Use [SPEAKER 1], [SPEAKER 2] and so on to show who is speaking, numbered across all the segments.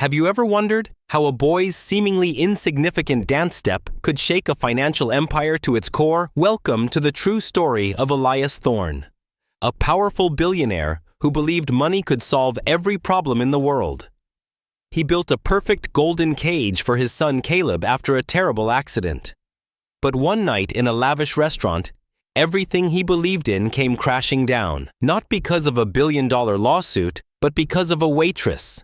[SPEAKER 1] Have you ever wondered how a boy's seemingly insignificant dance step could shake a financial empire to its core? Welcome to the true story of Elias Thorne, a powerful billionaire who believed money could solve every problem in the world. He built a perfect golden cage for his son Caleb after a terrible accident. But one night in a lavish restaurant, everything he believed in came crashing down, not because of a billion-dollar lawsuit, but because of a waitress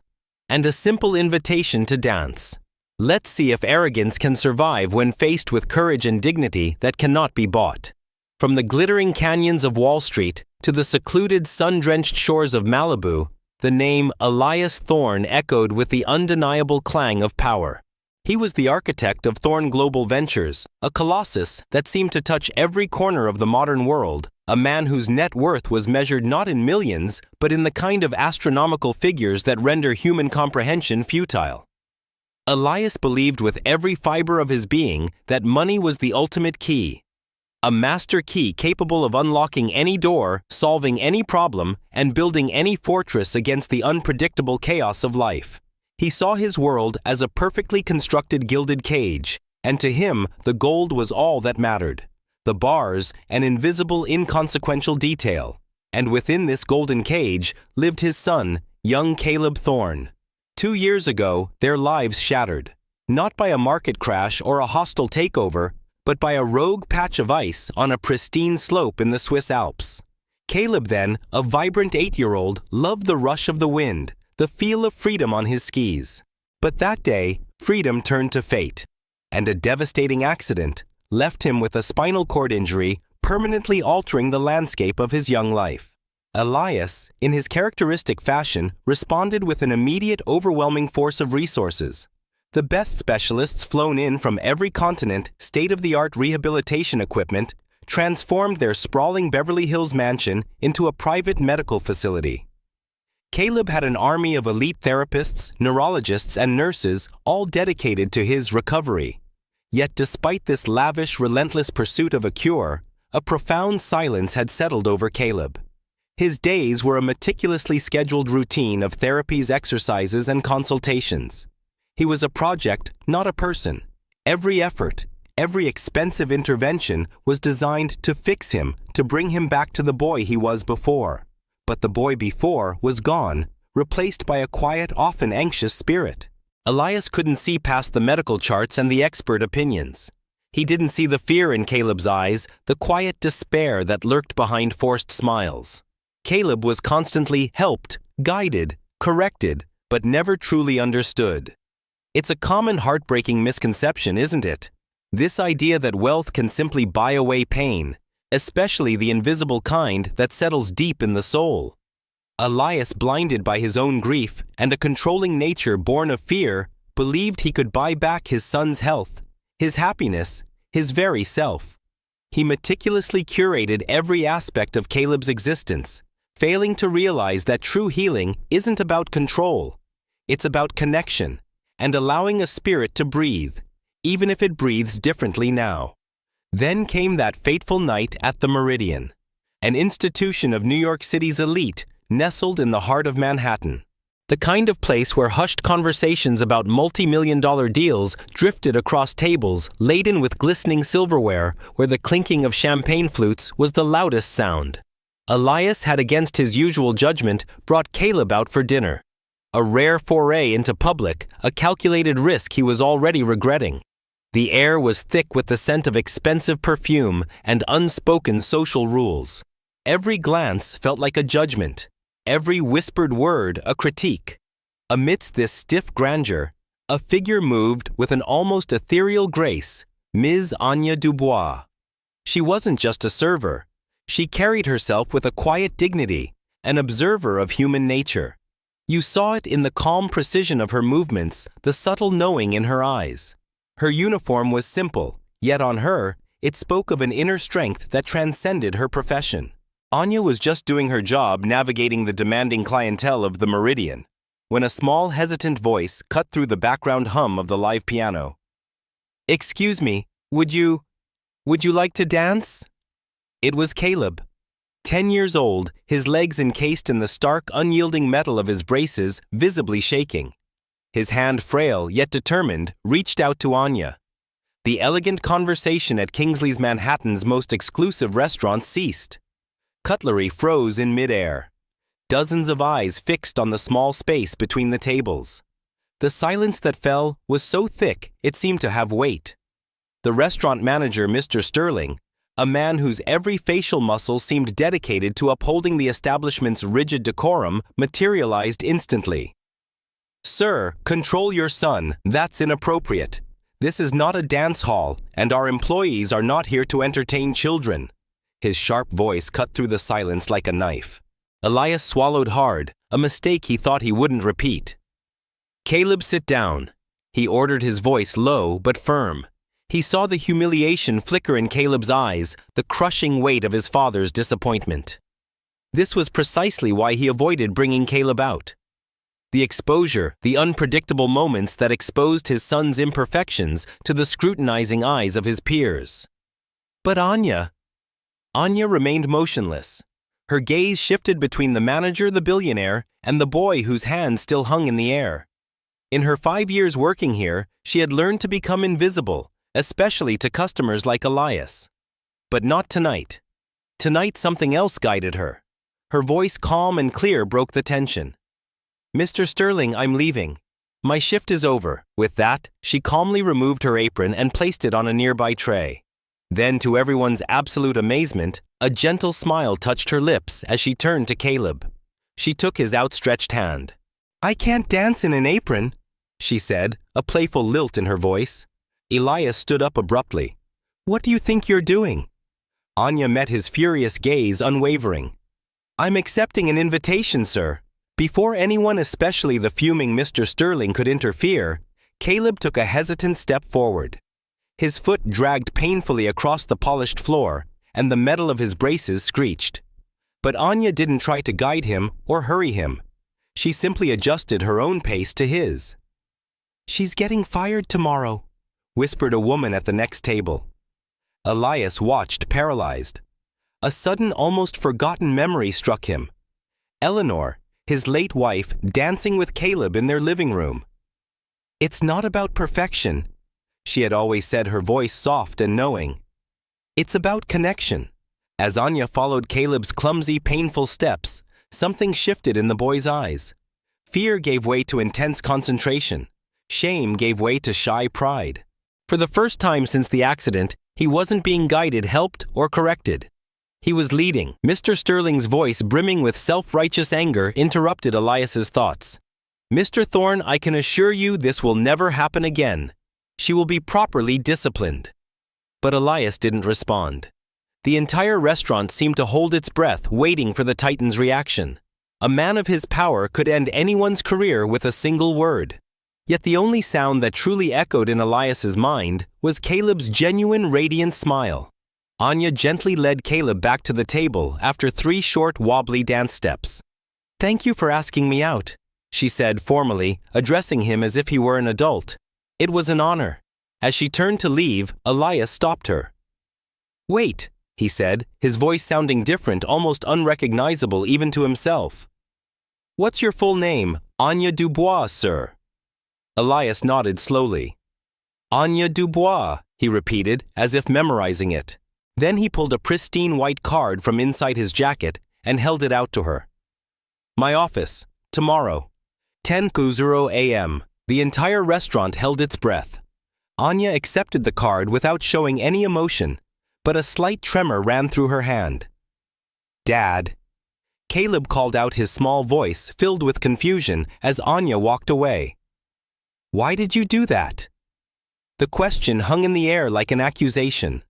[SPEAKER 1] and a simple invitation to dance. Let's see if arrogance can survive when faced with courage and dignity that cannot be bought. From the glittering canyons of Wall Street to the secluded sun-drenched shores of Malibu, the name Elias Thorne echoed with the undeniable clang of power. He was the architect of Thorne Global Ventures, a colossus that seemed to touch every corner of the modern world, a man whose net worth was measured not in millions, but in the kind of astronomical figures that render human comprehension futile. Elias believed with every fiber of his being that money was the ultimate key, a master key capable of unlocking any door, solving any problem, and building any fortress against the unpredictable chaos of life. He saw his world as a perfectly constructed gilded cage, and to him the gold was all that mattered. The bars, an invisible, inconsequential detail. And within this golden cage lived his son, young Caleb Thorne. 2 years ago, their lives shattered, not by a market crash or a hostile takeover, but by a rogue patch of ice on a pristine slope in the Swiss Alps. Caleb then, a vibrant 8-year-old, loved the rush of the wind, the feel of freedom on his skis. But that day, freedom turned to fate, and a devastating accident left him with a spinal cord injury permanently altering the landscape of his young life. Elias, in his characteristic fashion, responded with an immediate, overwhelming force of resources. The best specialists flown in from every continent, state-of-the-art rehabilitation equipment, transformed their sprawling Beverly Hills mansion into a private medical facility. Caleb had an army of elite therapists, neurologists, and nurses all dedicated to his recovery. Yet despite this lavish, relentless pursuit of a cure, a profound silence had settled over Caleb. His days were a meticulously scheduled routine of therapies, exercises, and consultations. He was a project, not a person. Every effort, every expensive intervention was designed to fix him, to bring him back to the boy he was before. But the boy before was gone, replaced by a quiet, often anxious spirit. Elias couldn't see past the medical charts and the expert opinions. He didn't see the fear in Caleb's eyes, the quiet despair that lurked behind forced smiles. Caleb was constantly helped, guided, corrected, but never truly understood. It's a common heartbreaking misconception, isn't it? This idea that wealth can simply buy away pain, especially the invisible kind that settles deep in the soul. Elias, blinded by his own grief and a controlling nature born of fear, believed he could buy back his son's health, his happiness, his very self. He meticulously curated every aspect of Caleb's existence, failing to realize that true healing isn't about control. It's about connection and allowing a spirit to breathe, even if it breathes differently now. Then came that fateful night at the Meridian, an institution of New York City's elite nestled in the heart of Manhattan. The kind of place where hushed conversations about multi-million-dollar deals drifted across tables laden with glistening silverware, where the clinking of champagne flutes was the loudest sound. Elias had, against his usual judgment, brought Caleb out for dinner. A rare foray into public, a calculated risk he was already regretting. The air was thick with the scent of expensive perfume and unspoken social rules. Every glance felt like a judgment, every whispered word a critique. Amidst this stiff grandeur, a figure moved with an almost ethereal grace, Ms. Anya Dubois. She wasn't just a server. She carried herself with a quiet dignity, an observer of human nature. You saw it in the calm precision of her movements, the subtle knowing in her eyes. Her uniform was simple, yet on her, it spoke of an inner strength that transcended her profession. Anya was just doing her job navigating the demanding clientele of the Meridian, when a small, hesitant voice cut through the background hum of the live piano. "Excuse me, would you like to dance?" It was Caleb. 10 years old, his legs encased in the stark, unyielding metal of his braces, visibly shaking. His hand, frail yet determined, reached out to Anya. The elegant conversation at Kingsley's Manhattan's most exclusive restaurant ceased. Cutlery froze in midair. Dozens of eyes fixed on the small space between the tables. The silence that fell was so thick it seemed to have weight. The restaurant manager, Mr. Sterling, a man whose every facial muscle seemed dedicated to upholding the establishment's rigid decorum, materialized instantly. "Sir, control your son. That's inappropriate. This is not a dance hall, and our employees are not here to entertain children." His sharp voice cut through the silence like a knife. Elias swallowed hard, a mistake he thought he wouldn't repeat. "Caleb, sit down." He ordered, his voice low but firm. He saw the humiliation flicker in Caleb's eyes, the crushing weight of his father's disappointment. This was precisely why he avoided bringing Caleb out. The exposure, the unpredictable moments that exposed his son's imperfections to the scrutinizing eyes of his peers. But Anya remained motionless. Her gaze shifted between the manager, the billionaire, and the boy whose hand still hung in the air. In her 5 years working here, she had learned to become invisible, especially to customers like Elias. But not tonight. Tonight something else guided her. Her voice, calm and clear, broke the tension. "Mr. Sterling, I'm leaving. My shift is over." With that, she calmly removed her apron and placed it on a nearby tray. Then, to everyone's absolute amazement, a gentle smile touched her lips as she turned to Caleb. She took his outstretched hand. "I can't dance in an apron," she said, a playful lilt in her voice. Elias stood up abruptly. "What do you think you're doing?" Anya met his furious gaze, unwavering. "I'm accepting an invitation, sir." Before anyone, especially the fuming Mr. Sterling, could interfere, Caleb took a hesitant step forward. His foot dragged painfully across the polished floor, and the metal of his braces screeched. But Anya didn't try to guide him or hurry him. She simply adjusted her own pace to his. "She's getting fired tomorrow," whispered a woman at the next table. Elias watched, paralyzed. A sudden, almost forgotten memory struck him. Eleanor, his late wife, dancing with Caleb in their living room. "It's not about perfection," she had always said, her voice soft and knowing. "It's about connection." As Anya followed Caleb's clumsy, painful steps, something shifted in the boy's eyes. Fear gave way to intense concentration. Shame gave way to shy pride. For the first time since the accident, he wasn't being guided, helped, or corrected. He was leading. Mr. Sterling's voice, brimming with self-righteous anger, interrupted Elias's thoughts. "Mr. Thorne, I can assure you this will never happen again. She will be properly disciplined." But Elias didn't respond. The entire restaurant seemed to hold its breath, waiting for the Titan's reaction. A man of his power could end anyone's career with a single word. Yet the only sound that truly echoed in Elias's mind was Caleb's genuine, radiant smile. Anya gently led Caleb back to the table after 3 short, wobbly dance steps. "Thank you for asking me out," she said formally, addressing him as if he were an adult. "It was an honor." As she turned to leave, Elias stopped her. "Wait," he said, his voice sounding different, almost unrecognizable even to himself. "What's your full name?" "Anya Dubois, sir." Elias nodded slowly. "Anya Dubois," he repeated, as if memorizing it. Then he pulled a pristine white card from inside his jacket and held it out to her. "My office, tomorrow, 10:00 a.m. The entire restaurant held its breath. Anya accepted the card without showing any emotion, but a slight tremor ran through her hand. "Dad." Caleb called out, his small voice filled with confusion as Anya walked away. "Why did you do that?" The question hung in the air like an accusation.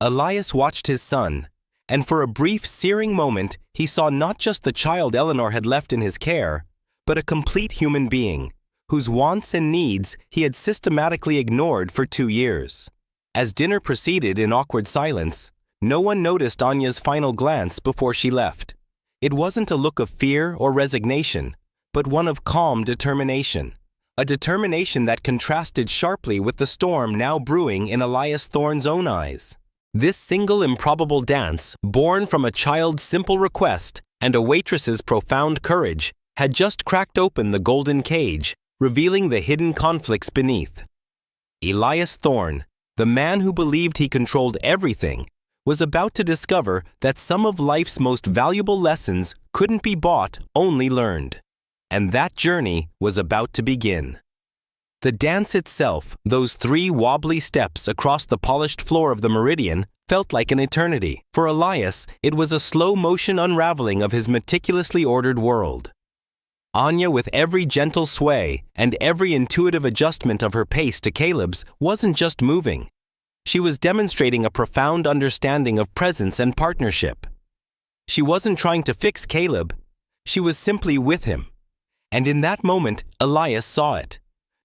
[SPEAKER 1] Elias watched his son, and for a brief, searing moment, he saw not just the child Eleanor had left in his care, but a complete human being, whose wants and needs he had systematically ignored for 2 years. As dinner proceeded in awkward silence, no one noticed Anya's final glance before she left. It wasn't a look of fear or resignation, but one of calm determination. A determination that contrasted sharply with the storm now brewing in Elias Thorne's own eyes. This single improbable dance, born from a child's simple request and a waitress's profound courage, had just cracked open the golden cage, revealing the hidden conflicts beneath. Elias Thorne, the man who believed he controlled everything, was about to discover that some of life's most valuable lessons couldn't be bought, only learned. And that journey was about to begin. The dance itself, those 3 wobbly steps across the polished floor of the Meridian, felt like an eternity. For Elias, it was a slow-motion unraveling of his meticulously ordered world. Anya, with every gentle sway and every intuitive adjustment of her pace to Caleb's, wasn't just moving. She was demonstrating a profound understanding of presence and partnership. She wasn't trying to fix Caleb. She was simply with him. And in that moment, Elias saw it.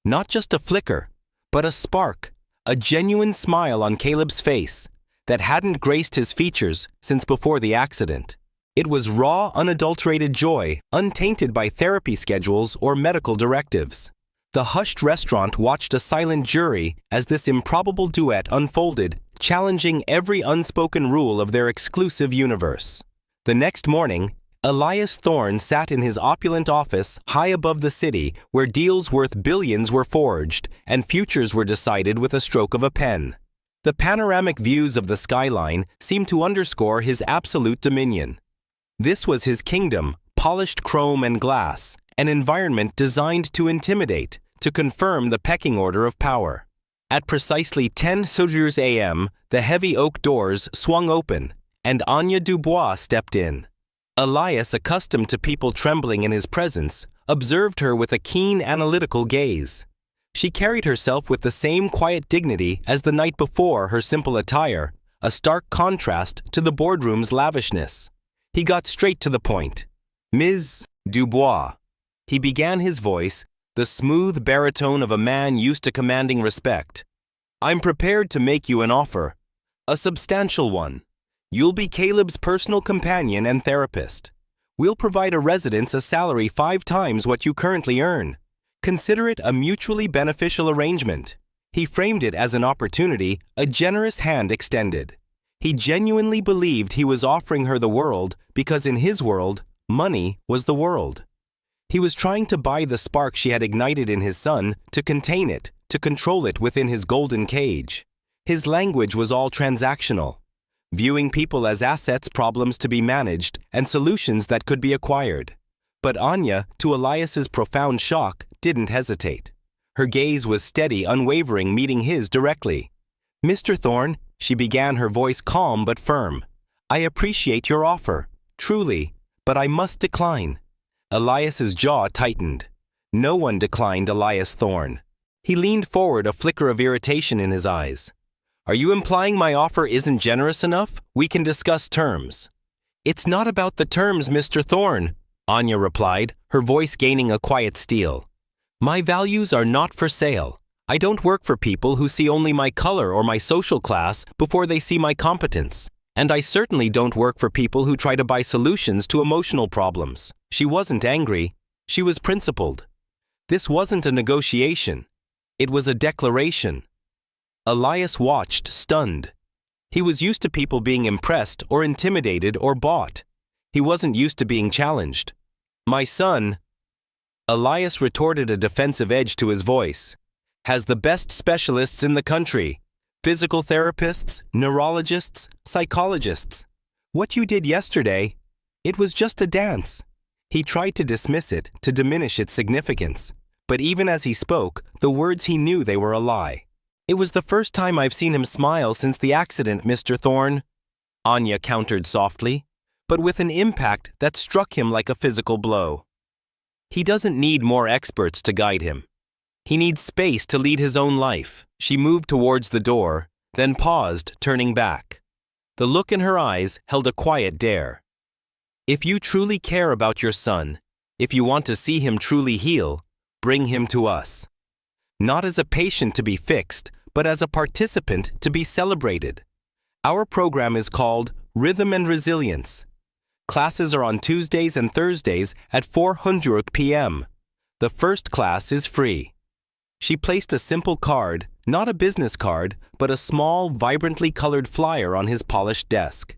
[SPEAKER 1] Not just a flicker, but a spark, a genuine smile on Caleb's face that hadn't graced his features since before the accident. It was raw, unadulterated joy, untainted by therapy schedules or medical directives. The hushed restaurant watched a silent jury as this improbable duet unfolded, challenging every unspoken rule of their exclusive universe. The next morning, Elias Thorne sat in his opulent office high above the city where deals worth billions were forged and futures were decided with a stroke of a pen. The panoramic views of the skyline seemed to underscore his absolute dominion. This was his kingdom, polished chrome and glass, an environment designed to intimidate, to confirm the pecking order of power. At precisely 10 a.m., the heavy oak doors swung open, and Anya Dubois stepped in. Elias, accustomed to people trembling in his presence, observed her with a keen analytical gaze. She carried herself with the same quiet dignity as the night before, her simple attire, a stark contrast to the boardroom's lavishness. He got straight to the point. "Ms. Dubois." He began his voice, the smooth baritone of a man used to commanding respect. "I'm prepared to make you an offer. A substantial one. You'll be Caleb's personal companion and therapist. We'll provide a residence a salary 5 times what you currently earn. Consider it a mutually beneficial arrangement." He framed it as an opportunity, a generous hand extended. He genuinely believed he was offering her the world because in his world, money was the world. He was trying to buy the spark she had ignited in his son, to contain it, to control it within his golden cage. His language was all transactional, viewing people as assets, problems to be managed, and solutions that could be acquired. But Anya, to Elias's profound shock, didn't hesitate. Her gaze was steady, unwavering, meeting his directly. "Mr. Thorne," she began, her voice calm but firm, "I appreciate your offer, truly, but I must decline." Elias's jaw tightened. No one declined Elias Thorne. He leaned forward, a flicker of irritation in his eyes. "Are you implying my offer isn't generous enough? We can discuss terms." "It's not about the terms, Mr. Thorne," Anya replied, her voice gaining a quiet steel. "My values are not for sale. I don't work for people who see only my color or my social class before they see my competence. And I certainly don't work for people who try to buy solutions to emotional problems." She wasn't angry. She was principled. This wasn't a negotiation. It was a declaration. Elias watched, stunned. He was used to people being impressed or intimidated or bought. He wasn't used to being challenged. "My son," Elias retorted, a defensive edge to his voice, "has the best specialists in the country. Physical therapists, neurologists, psychologists. What you did yesterday, it was just a dance." He tried to dismiss it, to diminish its significance. But even as he spoke, the words he knew they were a lie. "It was the first time I've seen him smile since the accident, Mr. Thorne," Anya countered softly, but with an impact that struck him like a physical blow. "He doesn't need more experts to guide him. He needs space to lead his own life." She moved towards the door, then paused, turning back. The look in her eyes held a quiet dare. "If you truly care about your son, if you want to see him truly heal, bring him to us. Not as a patient to be fixed, but as a participant to be celebrated. Our program is called Rhythm and Resilience. Classes are on Tuesdays and Thursdays at 4:00 p.m. The first class is free." She placed a simple card, not a business card, but a small, vibrantly colored flyer on his polished desk.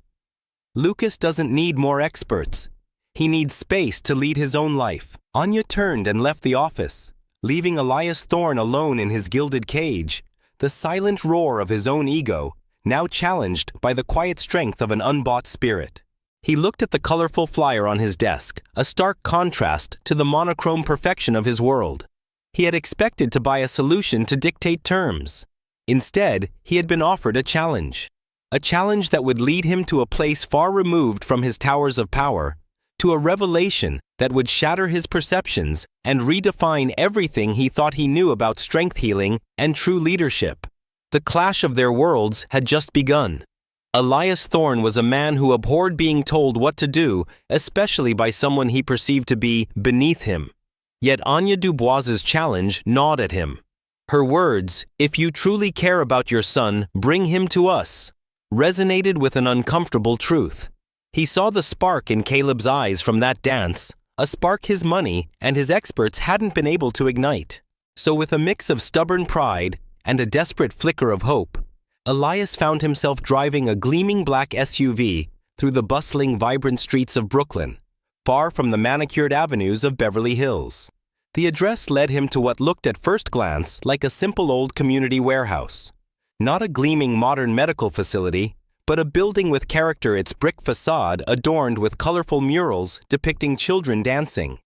[SPEAKER 1] "Lucas doesn't need more experts. He needs space to lead his own life." Anya turned and left the office, leaving Elias Thorne alone in his gilded cage, the silent roar of his own ego, now challenged by the quiet strength of an unbought spirit. He looked at the colorful flyer on his desk, a stark contrast to the monochrome perfection of his world. He had expected to buy a solution to dictate terms. Instead, he had been offered a challenge that would lead him to a place far removed from his towers of power, to a revelation that would shatter his perceptions and redefine everything he thought he knew about strength healing and true leadership. The clash of their worlds had just begun. Elias Thorne was a man who abhorred being told what to do, especially by someone he perceived to be beneath him. Yet Anya Dubois's challenge gnawed at him. Her words, "If you truly care about your son, bring him to us," resonated with an uncomfortable truth. He saw the spark in Caleb's eyes from that dance, a spark his money and his experts hadn't been able to ignite. So with a mix of stubborn pride and a desperate flicker of hope, Elias found himself driving a gleaming black SUV through the bustling, vibrant streets of Brooklyn, far from the manicured avenues of Beverly Hills. The address led him to what looked at first glance like a simple old community warehouse. Not a gleaming modern medical facility, but a building with character, its brick facade adorned with colorful murals depicting children dancing.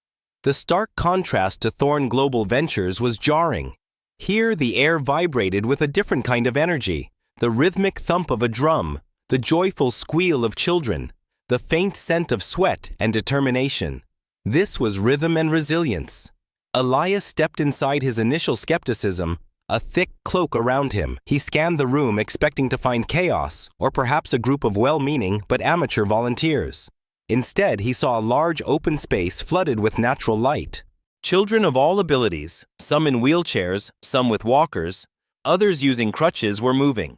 [SPEAKER 1] The stark contrast to Thorne Global Ventures was jarring. Here the air vibrated with a different kind of energy. The rhythmic thump of a drum, the joyful squeal of children, the faint scent of sweat and determination. This was rhythm and resilience. Elias stepped inside his initial skepticism, a thick cloak around him. He scanned the room expecting to find chaos, or perhaps a group of well-meaning but amateur volunteers. Instead, he saw a large open space flooded with natural light. Children of all abilities, some in wheelchairs, some with walkers, others using crutches, were moving.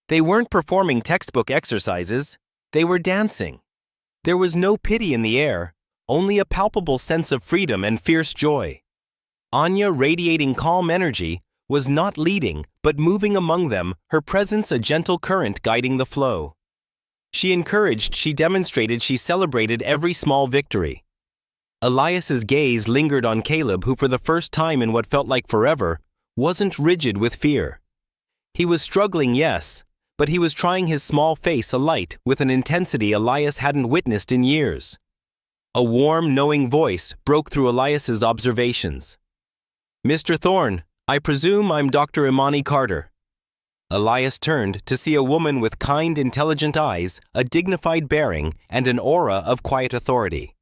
[SPEAKER 1] They weren't performing textbook exercises, they were dancing. There was no pity in the air, only a palpable sense of freedom and fierce joy. Anya, radiating calm energy, was not leading but moving among them, her presence a gentle current guiding the flow. She encouraged, she demonstrated, she celebrated every small victory. Elias's gaze lingered on Caleb, who for the first time in what felt like forever, wasn't rigid with fear. He was struggling, yes, but he was trying his small face alight with an intensity Elias hadn't witnessed in years. A warm, knowing voice broke through Elias's observations. "Mr. Thorne, I presume I'm Dr. Imani Carter." Elias turned to see a woman with kind, intelligent eyes, a dignified bearing, and an aura of quiet authority.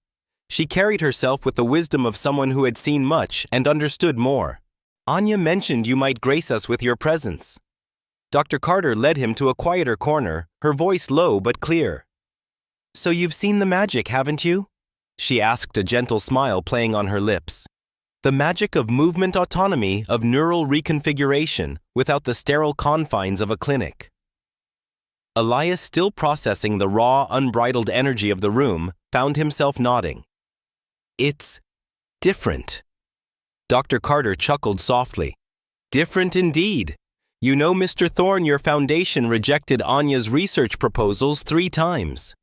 [SPEAKER 1] She carried herself with the wisdom of someone who had seen much and understood more. "Anya mentioned you might grace us with your presence." Dr. Carter led him to a quieter corner, her voice low but clear. "So you've seen the magic, haven't you?" she asked, a gentle smile playing on her lips. The magic of movement autonomy, of neural reconfiguration, without the sterile confines of a clinic. Elias, still processing the raw, unbridled energy of the room, found himself nodding. "It's different." Dr. Carter chuckled softly. "Different indeed. You know, Mr. Thorne, your foundation rejected Anya's research proposals 3 times.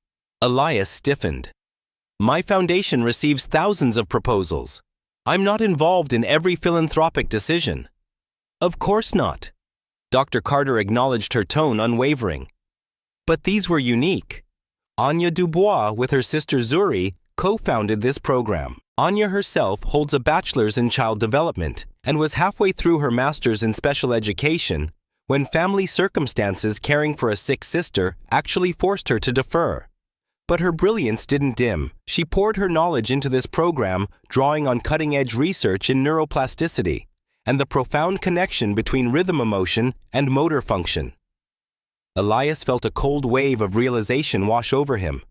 [SPEAKER 1] Elias stiffened. "My foundation receives thousands of proposals. I'm not involved in every philanthropic decision." "Of course not." Dr. Carter acknowledged, her tone unwavering. "But these were unique. Anya Dubois, with her sister Zuri, co-founded this program. Anya herself holds a bachelor's in child development and was halfway through her master's in special education when family circumstances caring for a sick sister actually forced her to defer. But her brilliance didn't dim. She poured her knowledge into this program, drawing on cutting-edge research in neuroplasticity and the profound connection between rhythm emotion and motor function." Elias felt a cold wave of realization wash over him.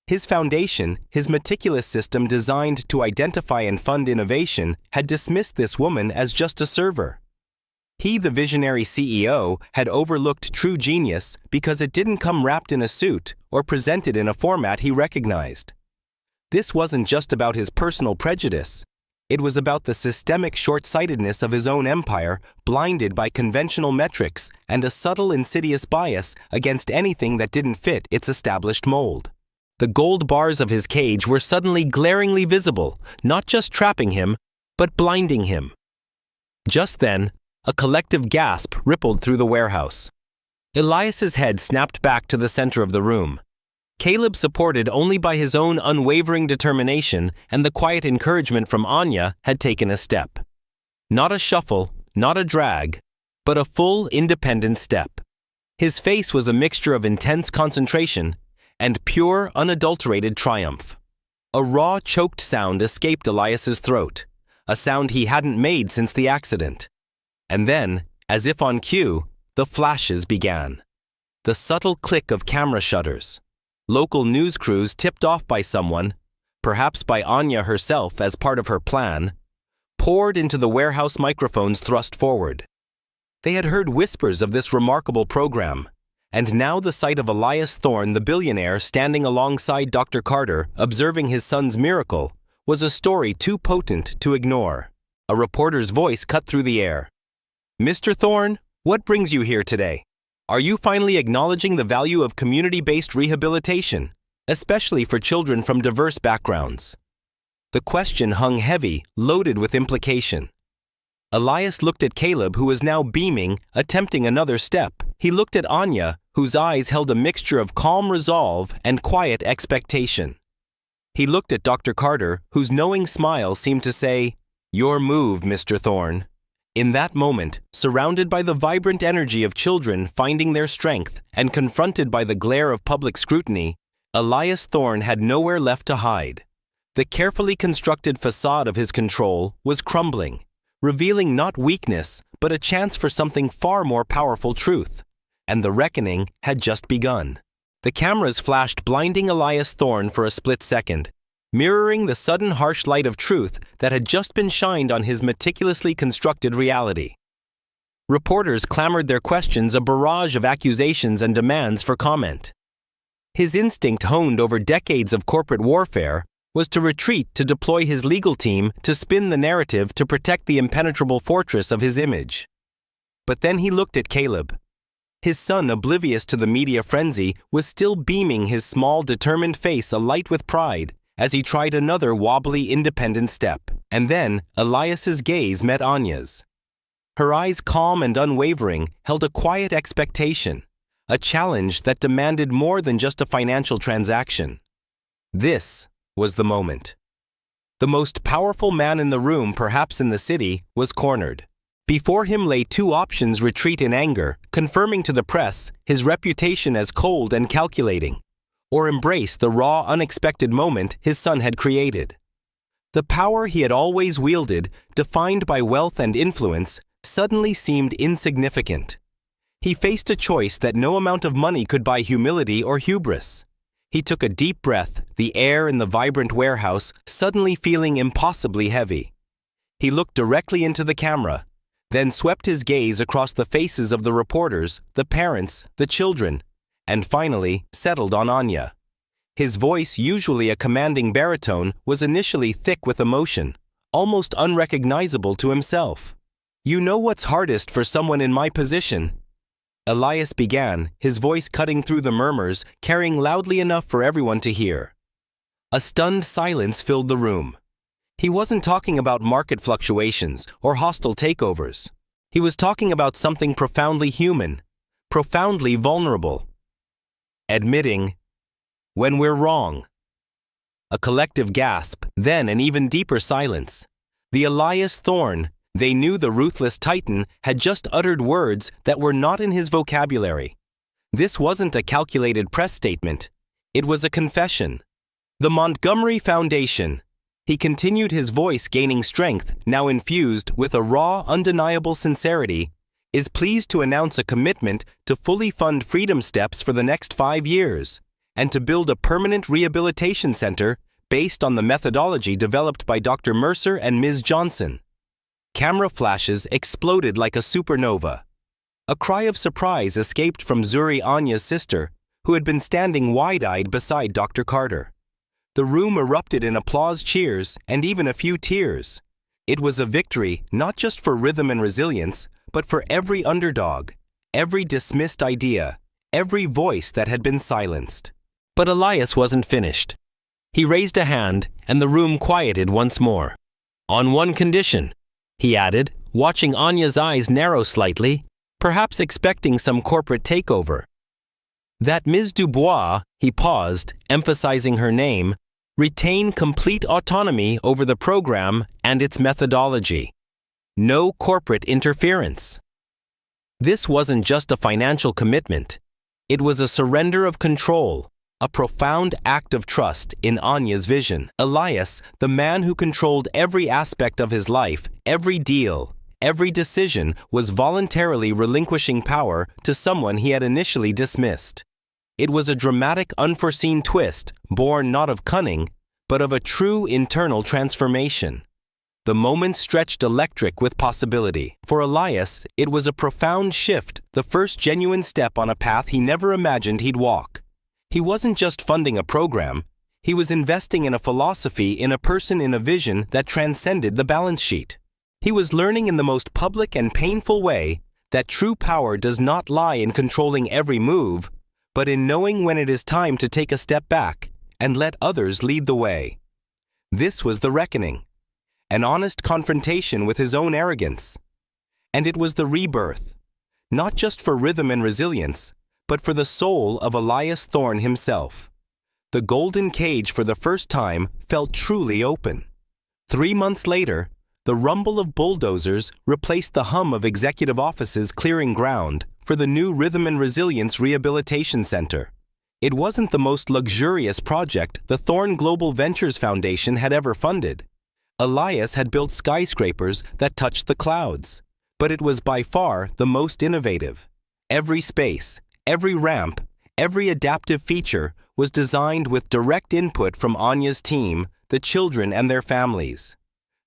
[SPEAKER 1] His foundation, his meticulous system designed to identify and fund innovation, had dismissed this woman as just a server. He, the visionary CEO, had overlooked true genius because it didn't come wrapped in a suit or presented in a format he recognized. This wasn't just about his personal prejudice. It was about the systemic short-sightedness of his own empire, blinded by conventional metrics and a subtle, insidious bias against anything that didn't fit its established mold. The gold bars of his cage were suddenly glaringly visible, not just trapping him, but blinding him. Just then, a collective gasp rippled through the warehouse. Elias's head snapped back to the center of the room. Caleb, supported only by his own unwavering determination and the quiet encouragement from Anya, had taken a step. Not a shuffle, not a drag, but a full, independent step. His face was a mixture of intense concentration and pure, unadulterated triumph. A raw, choked sound escaped Elias's throat, a sound he hadn't made since the accident. And then, as if on cue, the flashes began. The subtle click of camera shutters. Local news crews tipped off by someone, perhaps by Anya herself as part of her plan, poured into the warehouse microphones thrust forward. They had heard whispers of this remarkable program, and now the sight of Elias Thorne, the billionaire, standing alongside Dr. Carter, observing his son's miracle, was a story too potent to ignore. A reporter's voice cut through the air. "Mr. Thorne, what brings you here today? Are you finally acknowledging the value of community-based rehabilitation, especially for children from diverse backgrounds?" The question hung heavy, loaded with implication. Elias looked at Caleb, who was now beaming, attempting another step. He looked at Anya, whose eyes held a mixture of calm resolve and quiet expectation. He looked at Dr. Carter, whose knowing smile seemed to say, "Your move, Mr. Thorne." In that moment, surrounded by the vibrant energy of children finding their strength and confronted by the glare of public scrutiny, Elias Thorne had nowhere left to hide. The carefully constructed facade of his control was crumbling, revealing not weakness, but a chance for something far more powerful: truth. And the reckoning had just begun. The cameras flashed, blinding Elias Thorne for a split second, mirroring the sudden harsh light of truth that had just been shined on his meticulously constructed reality. Reporters clamored their questions, a barrage of accusations and demands for comment. His instinct, honed over decades of corporate warfare, was to retreat, to deploy his legal team, to spin the narrative, to protect the impenetrable fortress of his image. But then he looked at Caleb. His son, oblivious to the media frenzy, was still beaming, his small, determined face alight with pride, as he tried another wobbly, independent step. And then Elias's gaze met Anya's. Her eyes, calm and unwavering, held a quiet expectation, a challenge that demanded more than just a financial transaction. This was the moment. The most powerful man in the room, perhaps in the city, was cornered. Before him lay two options: retreat in anger, confirming to the press his reputation as cold and calculating, or embrace the raw, unexpected moment his son had created. The power he had always wielded, defined by wealth and influence, suddenly seemed insignificant. He faced a choice that no amount of money could buy: humility or hubris. He took a deep breath, the air in the vibrant warehouse suddenly feeling impossibly heavy. He looked directly into the camera, then swept his gaze across the faces of the reporters, the parents, the children, and finally settled on Anya. His voice, usually a commanding baritone, was initially thick with emotion, almost unrecognizable to himself. "You know what's hardest for someone in my position?" Elias began, his voice cutting through the murmurs, carrying loudly enough for everyone to hear. A stunned silence filled the room. He wasn't talking about market fluctuations or hostile takeovers. He was talking about something profoundly human, profoundly vulnerable. Admitting when we're wrong. A collective gasp, then an even deeper silence. The Elias Thorne, they knew the ruthless titan, had just uttered words that were not in his vocabulary. This wasn't a calculated press statement. It was a confession. The Montgomery Foundation, he continued, his voice gaining strength, now infused with a raw, undeniable sincerity, is pleased to announce a commitment to fully fund Freedom Steps for the next 5 years, and to build a permanent rehabilitation center based on the methodology developed by Dr. Mercer and Ms. Johnson. Camera flashes exploded like a supernova. A cry of surprise escaped from Zuri, Anya's sister, who had been standing wide-eyed beside Dr. Carter. The room erupted in applause, cheers, and even a few tears. It was a victory not just for rhythm and resilience, but for every underdog, every dismissed idea, every voice that had been silenced. But Elias wasn't finished. He raised a hand, and the room quieted once more. "On one condition," he added, watching Anya's eyes narrow slightly, perhaps expecting some corporate takeover. That Ms. Dubois, he paused, emphasizing her name, retain complete autonomy over the program and its methodology. No corporate interference. This wasn't just a financial commitment. It was a surrender of control, a profound act of trust in Anya's vision. Elias, the man who controlled every aspect of his life, every deal, every decision, was voluntarily relinquishing power to someone he had initially dismissed. It was a dramatic, unforeseen twist, born not of cunning, but of a true internal transformation. The moment stretched electric with possibility. For Elias, it was a profound shift, the first genuine step on a path he never imagined he'd walk. He wasn't just funding a program, he was investing in a philosophy, in a person, in a vision that transcended the balance sheet. He was learning in the most public and painful way that true power does not lie in controlling every move, but in knowing when it is time to take a step back and let others lead the way. This was the reckoning. An honest confrontation with his own arrogance. And it was the rebirth, not just for rhythm and resilience, but for the soul of Elias Thorne himself. The golden cage for the first time felt truly open. 3 months later, the rumble of bulldozers replaced the hum of executive offices clearing ground for the new Rhythm and Resilience Rehabilitation Center. It wasn't the most luxurious project the Thorne Global Ventures Foundation had ever funded. Elias had built skyscrapers that touched the clouds, but it was by far the most innovative. Every space, every ramp, every adaptive feature was designed with direct input from Anya's team, the children and their families.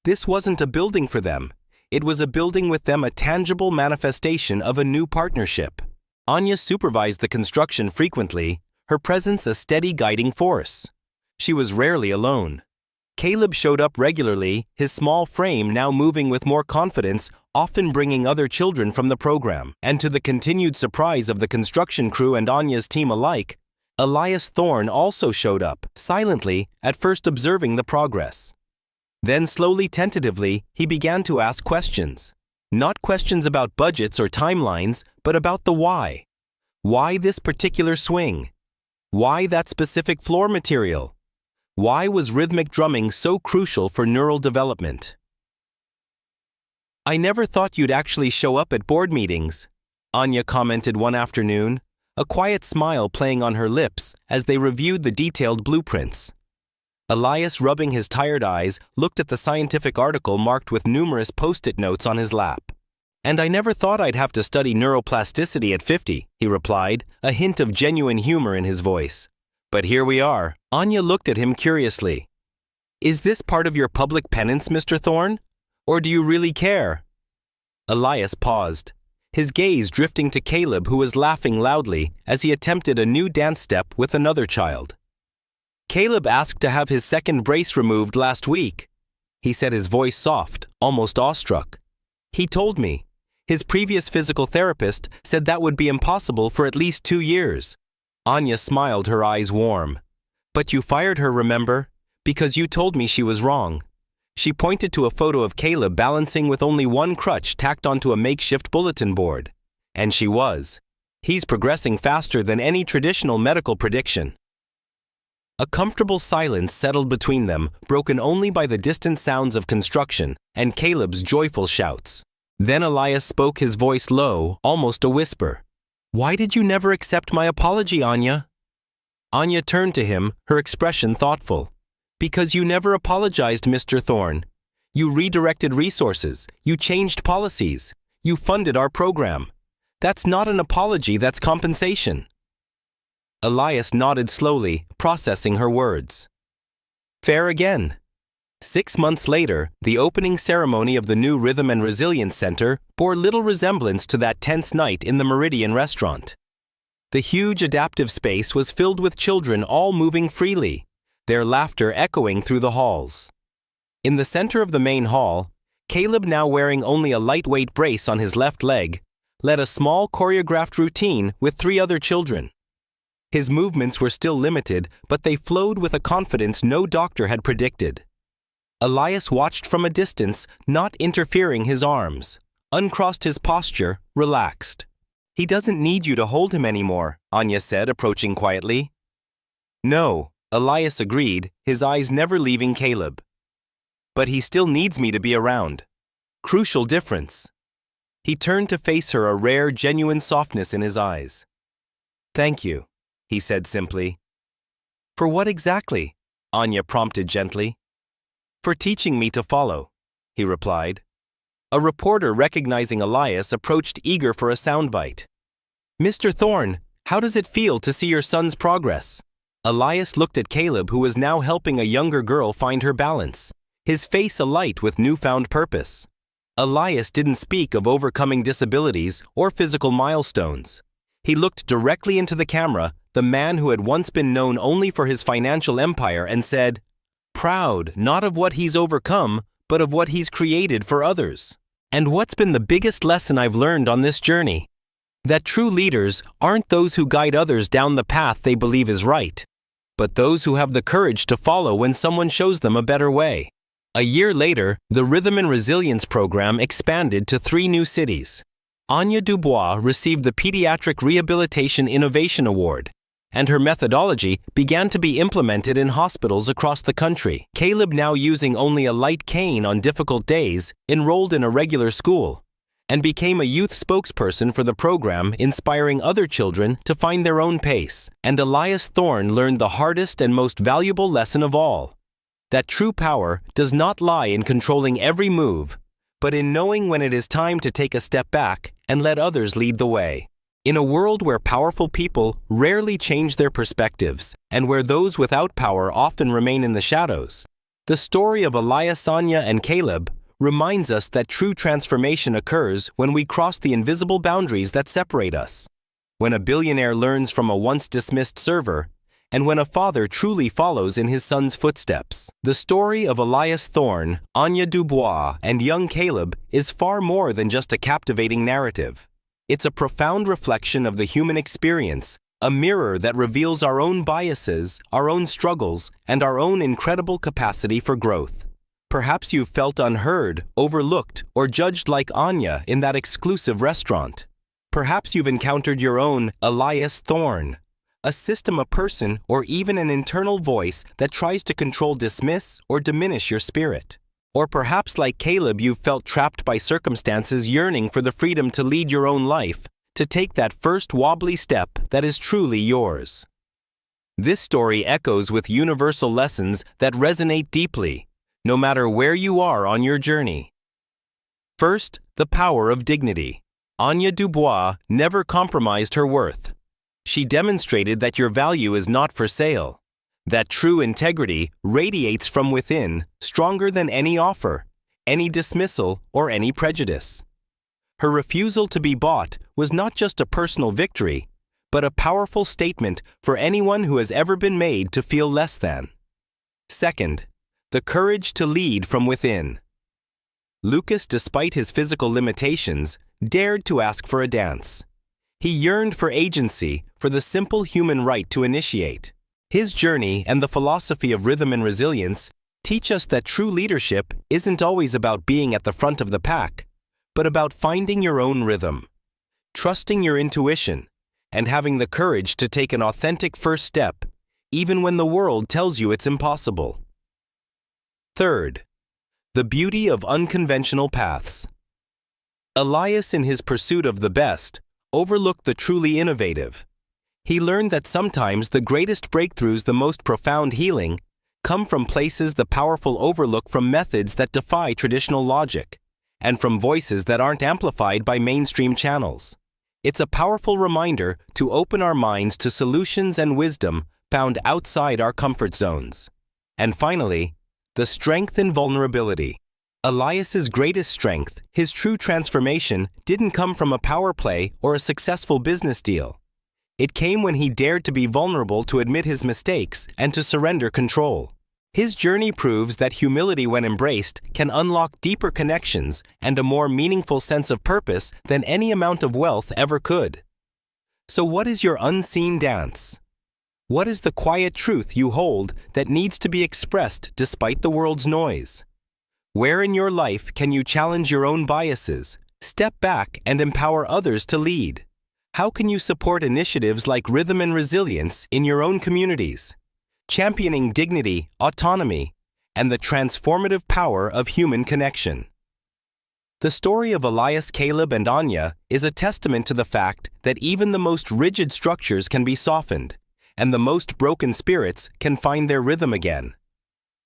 [SPEAKER 1] This wasn't a building for them. It was a building with them, a tangible manifestation of a new partnership. Anya supervised the construction frequently, her presence a steady guiding force. She was rarely alone. Caleb showed up regularly, his small frame now moving with more confidence, often bringing other children from the program. And to the continued surprise of the construction crew and Anya's team alike, Elias Thorne also showed up, silently, at first observing the progress. Then slowly, tentatively, he began to ask questions. Not questions about budgets or timelines, but about the why. Why this particular swing? Why that specific floor material? Why was rhythmic drumming so crucial for neural development? "I never thought you'd actually show up at board meetings," Anya commented one afternoon, a quiet smile playing on her lips as they reviewed the detailed blueprints. Elias, rubbing his tired eyes, looked at the scientific article marked with numerous post-it notes on his lap. "And I never thought I'd have to study neuroplasticity at 50, he replied, a hint of genuine humor in his voice. "But here we are." Anya looked at him curiously. "Is this part of your public penance, Mr. Thorne? Or do you really care?" Elias paused, his gaze drifting to Caleb, who was laughing loudly as he attempted a new dance step with another child. "Caleb asked to have his second brace removed last week," he said, his voice soft, almost awestruck. "He told me. His previous physical therapist said that would be impossible for at least 2 years. Anya smiled, her eyes warm. "But you fired her, remember? Because you told me she was wrong." She pointed to a photo of Caleb balancing with only one crutch tacked onto a makeshift bulletin board. And she was. He's progressing faster than any traditional medical prediction. A comfortable silence settled between them, broken only by the distant sounds of construction and Caleb's joyful shouts. Then Elias spoke, his voice low, almost a whisper. "Why did you never accept my apology, Anya?" Anya turned to him, her expression thoughtful. "Because you never apologized, Mr. Thorne. You redirected resources, you changed policies, you funded our program. That's not an apology, that's compensation." Elias nodded slowly, processing her words. Fair again. 6 months later, the opening ceremony of the new Rhythm and Resilience Center bore little resemblance to that tense night in the Meridian restaurant. The huge adaptive space was filled with children all moving freely, their laughter echoing through the halls. In the center of the main hall, Caleb, now wearing only a lightweight brace on his left leg, led a small choreographed routine with 3 other children. His movements were still limited, but they flowed with a confidence no doctor had predicted. Elias watched from a distance, not interfering his arms, uncrossed his posture, relaxed. "He doesn't need you to hold him anymore," Anya said, approaching quietly. "No," Elias agreed, his eyes never leaving Caleb. "But he still needs me to be around. Crucial difference." He turned to face her, a rare, genuine softness in his eyes. "Thank you," he said simply. "For what exactly?" Anya prompted gently. "For teaching me to follow," he replied. A reporter, recognizing Elias, approached, eager for a soundbite. "Mr. Thorne, how does it feel to see your son's progress?" Elias looked at Caleb, who was now helping a younger girl find her balance, his face alight with newfound purpose. Elias didn't speak of overcoming disabilities or physical milestones. He looked directly into the camera, the man who had once been known only for his financial empire, and said, "Proud not of what he's overcome, but of what he's created for others." And what's been the biggest lesson I've learned on this journey? That true leaders aren't those who guide others down the path they believe is right, but those who have the courage to follow when someone shows them a better way. A year later, the Rhythm and Resilience program expanded to 3 new cities. Anya Dubois received the Pediatric Rehabilitation Innovation Award, and her methodology began to be implemented in hospitals across the country. Caleb, now using only a light cane on difficult days, enrolled in a regular school and became a youth spokesperson for the program, inspiring other children to find their own pace. And Elias Thorne learned the hardest and most valuable lesson of all, that true power does not lie in controlling every move, but in knowing when it is time to take a step back and let others lead the way. In a world where powerful people rarely change their perspectives and where those without power often remain in the shadows, the story of Elias, Anya, and Caleb reminds us that true transformation occurs when we cross the invisible boundaries that separate us. When a billionaire learns from a once dismissed server, and when a father truly follows in his son's footsteps. The story of Elias Thorne, Anya Dubois, and young Caleb is far more than just a captivating narrative. It's a profound reflection of the human experience, a mirror that reveals our own biases, our own struggles, and our own incredible capacity for growth. Perhaps you've felt unheard, overlooked, or judged like Anya in that exclusive restaurant. Perhaps you've encountered your own Elias Thorne, a system, a person, or even an internal voice that tries to control, dismiss, or diminish your spirit. Or perhaps, like Caleb, you've felt trapped by circumstances, yearning for the freedom to lead your own life, to take that first wobbly step that is truly yours. This story echoes with universal lessons that resonate deeply, no matter where you are on your journey. First, the power of dignity. Anya Dubois never compromised her worth. She demonstrated that your value is not for sale, that true integrity radiates from within, stronger than any offer, any dismissal, or any prejudice. Her refusal to be bought was not just a personal victory, but a powerful statement for anyone who has ever been made to feel less than. Second, the courage to lead from within. Lucas, despite his physical limitations, dared to ask for a dance. He yearned for agency, for the simple human right to initiate. His journey and the philosophy of rhythm and resilience teach us that true leadership isn't always about being at the front of the pack, but about finding your own rhythm, trusting your intuition, and having the courage to take an authentic first step, even when the world tells you it's impossible. Third, the beauty of unconventional paths. Elias, in his pursuit of the best, overlooked the truly innovative. He learned that sometimes the greatest breakthroughs, the most profound healing, come from places the powerful overlook, from methods that defy traditional logic, and from voices that aren't amplified by mainstream channels. It's a powerful reminder to open our minds to solutions and wisdom found outside our comfort zones. And finally, the strength in vulnerability. Elias's greatest strength, his true transformation, didn't come from a power play or a successful business deal. It came when he dared to be vulnerable, to admit his mistakes, and to surrender control. His journey proves that humility, when embraced, can unlock deeper connections and a more meaningful sense of purpose than any amount of wealth ever could. So what is your unseen dance? What is the quiet truth you hold that needs to be expressed despite the world's noise? Where in your life can you challenge your own biases, step back, and empower others to lead? How can you support initiatives like Rhythm and Resilience in your own communities, championing dignity, autonomy, and the transformative power of human connection? The story of Elias, Caleb, and Anya is a testament to the fact that even the most rigid structures can be softened, and the most broken spirits can find their rhythm again.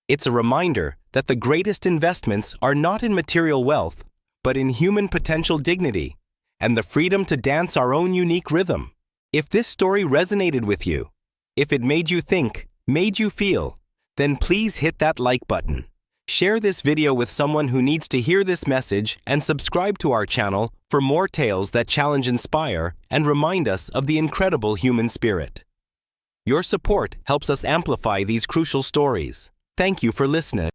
[SPEAKER 1] It's a reminder that the greatest investments are not in material wealth, but in human potential dignity and the freedom to dance our own unique rhythm. If this story resonated with you, if it made you think, made you feel, then please hit that like button. Share this video with someone who needs to hear this message and subscribe to our channel for more tales that challenge, inspire, and remind us of the incredible human spirit. Your support helps us amplify these crucial stories. Thank you for listening.